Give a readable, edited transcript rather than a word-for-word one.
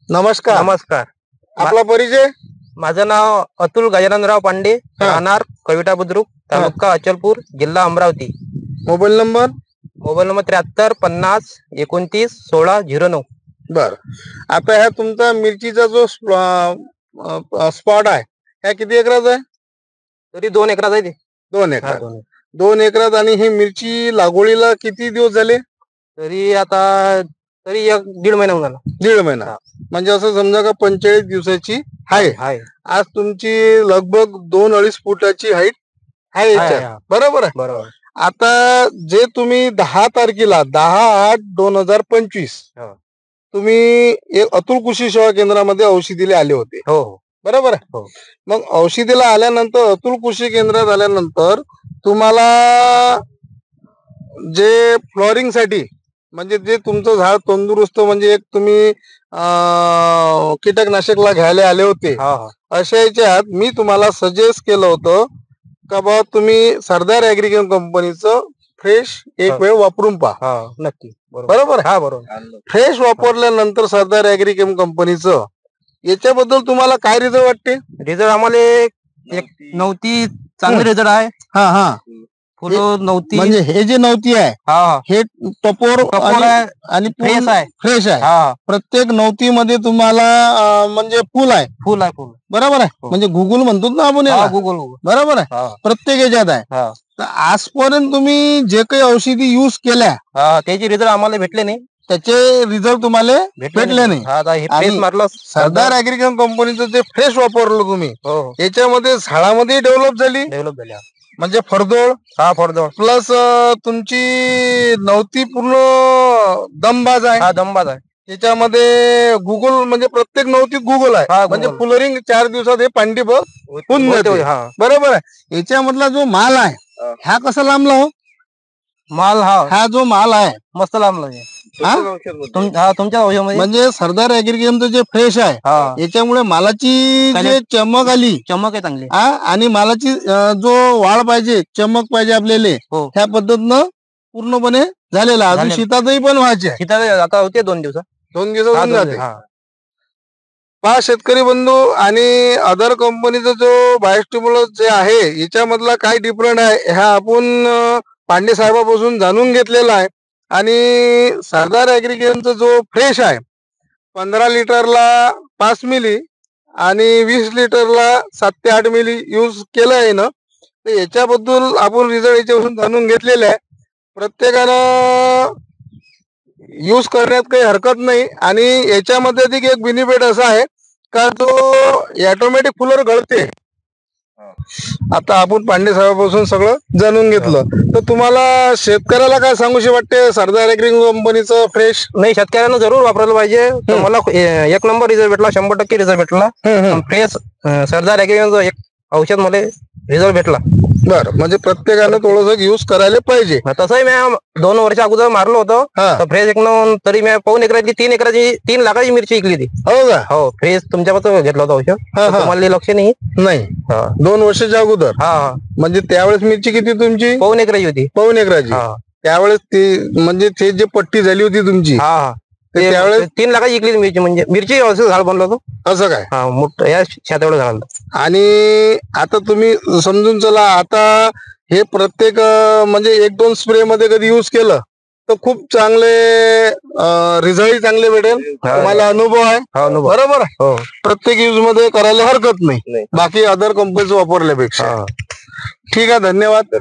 नमस्कार. नमस्कार. आपला परिचय? माझं नाव अतुल गजाननराव पांडे, राहणार कविता बुद्रुक, तालुका अचलपूर, जिल्हा Amravati. Mobile number? Mobile number 73 50 29 16 09. बर. आता ह्या तुमचा मिरचीचा जो स्पॉट आहे ह्या किती एकराचा आहे? तरी 2 एकरात आहे ते. 2 एकरात. 2 एकरात. आणि ही मिरची लागवडीला किती दिवस झाले? तरी आता तरी 1-1.5 महिना होऊन झाला. 1.5 महिना. म्हणजे असं समजा का 45 दिवसाची आहे. आज तुमची लगभग 2-2.5 फुटाची हाईट आहे याच्यात. बरोबर आहे. बरोबर. आता जे तुम्ही 10 तारखेला 10/8/2025 तुम्ही एक अतुल कृषी सेवा केंद्रामध्ये औषधीला आले होते. हो. बरोबर आहे. हो. मग औषधीला आल्यानंतर अतुल कृषी केंद्रात आल्यानंतर तुम्हाला जे फ्लॉरिंग साठी म्हणजे जे तुमचं झाड तंदुरुस्त म्हणजे एक तुम्ही कीटकनाशकला घ्यायला आले होते, अशा याच्यात मी तुम्हाला सजेस्ट केलं होतं का बा तुम्ही सरदार ॲग्रिकल्चर कंपनीचं फ्रेश एक वेळ वापरून पहा. नक्की. बरोबर. फ्रेश वापरल्यानंतर सरदार ॲग्रिकल्चर कंपनीचं याच्याबद्दल तुम्हाला काय रिझल्ट वाटते? रिझल्ट आम्हाला एक नव्हती चांगली रिझल्ट आहे. फुलं नव्हती म्हणजे हे जे नव्हती आहे हे टपोर आणि फ्रेश आहे. प्रत्येक नव्हती मध्ये तुम्हाला म्हणजे फुल आहे. बरोबर आहे. म्हणजे गुगल म्हणतो ना आपण, गुगल. बरोबर आहे. प्रत्येक याच्यात आहे. तर आजपर्यंत तुम्ही जे काही औषधी युज केल्या त्याचे रिझल्ट आम्हाला भेटले नाही. त्याचे रिझल्ट तुम्हाला भेटले नाही. सरदार ॲग्रिकल्चर कंपनीचं जे फ्रेश वापरलं तुम्ही याच्यामध्ये झाडामध्ये डेव्हलप झाली. म्हणजे फरदोळ प्लस तुमची नव्हती पूर्ण दमबाज आहे. त्याच्यामध्ये गुगल म्हणजे प्रत्येक नव्हतीत गुगल आहे. म्हणजे फुलरिंग 4 दिवसात हे पांडी होऊन जाते. बरोबर आहे. याच्यामधला जो माल आहे ह्या कसा लांबला हो माल? हा जो माल आहे मस्त लांबला. तुमच्या औषधामध्ये म्हणजे सरदार ॲग्रिकल्चर जे फ्रेश आहे याच्यामुळे मालाची जे चमक आली, चमक आहे चांगली, आणि मालाची जो वाढ पाहिजे, चमक पाहिजे आपल्याला, ह्या पद्धतीनं पूर्णपणे झालेला. अजून शेतातही पण व्हायचे. आता होते 2 दिवसात. पहा शेतकरी बंधू, आणि अदर कंपनीचा जो बायोस्टिम्युलस जे आहे याच्यामधला काय डिफरंट आहे ह्या आपण पांडे साहेबापासून जाणून घेतलेला आहे. आणि सरदार ॲग्रिकल्चरचा जो फ्रेश आहे 15 लिटरला 5 मिली आणि 20 लिटरला 7 ते 8 मिली यूज केलं आहे ना, तर याच्याबद्दल आपण रिझल्ट याच्यापासून जाणून घेतलेले आहे. प्रत्येकानं यूज करण्यात काही हरकत नाही. आणि याच्यामध्ये अधिक एक बेनिफिट असा आहे का जो ऑटोमॅटिक फुलर गळते. आता आपण पांडे साहेबापासून सगळं जाणून घेतलं, तर तुम्हाला शेतकऱ्याला काय सांगूशी वाटते सरदार ॲग्रिकल्चर कंपनीचं फ्रेश? नाही, शेतकऱ्यांना जरूर वापरायला पाहिजे. मला 1 नंबर रिझल्ट भेटला, 100% रिझल्ट भेटला. फ्रेश सरदार ॲग्रिकल्चरचं एक औषध मला रिझल्ट भेटला. बरं. म्हणजे प्रत्येकानं थोडंसं युज करायला पाहिजे. तसंही मी 2 वर्ष अगोदर मारलो होतो फ्रेश तरी मी 2 एकराची 3 लाखाची मिरची विकली ती. हो का? हो. फ्रेश तुमच्यापासून घेतला होता औषध. तुम्हाला लक्ष नाही? 2 वर्षाच्या अगोदर. म्हणजे त्यावेळेस मिरची किती तुमची? 2 एकराची होती. 2 एकराची. त्यावेळेस ती म्हणजे ते जे पट्टी झाली होती तुमची त्यावेळेस 3 लाखाची विकली मिरची. म्हणजे मिरची असं झाड बनलं होतं. असं काय? मोठं या शेत एवढं झाड. आणि आता तुम्ही समजून चला, आता हे प्रत्येक म्हणजे 1-2 स्प्रे मध्ये कधी युज केलं तर खूप चांगले रिझल्ट चांगले भेटेल. तुम्हाला अनुभव आहे. बरोबर आहे. प्रत्येक यूज मध्ये करायला हरकत नाही बाकी अदर कंपनीज वापरल्यापेक्षा. ठीक आहे. धन्यवाद.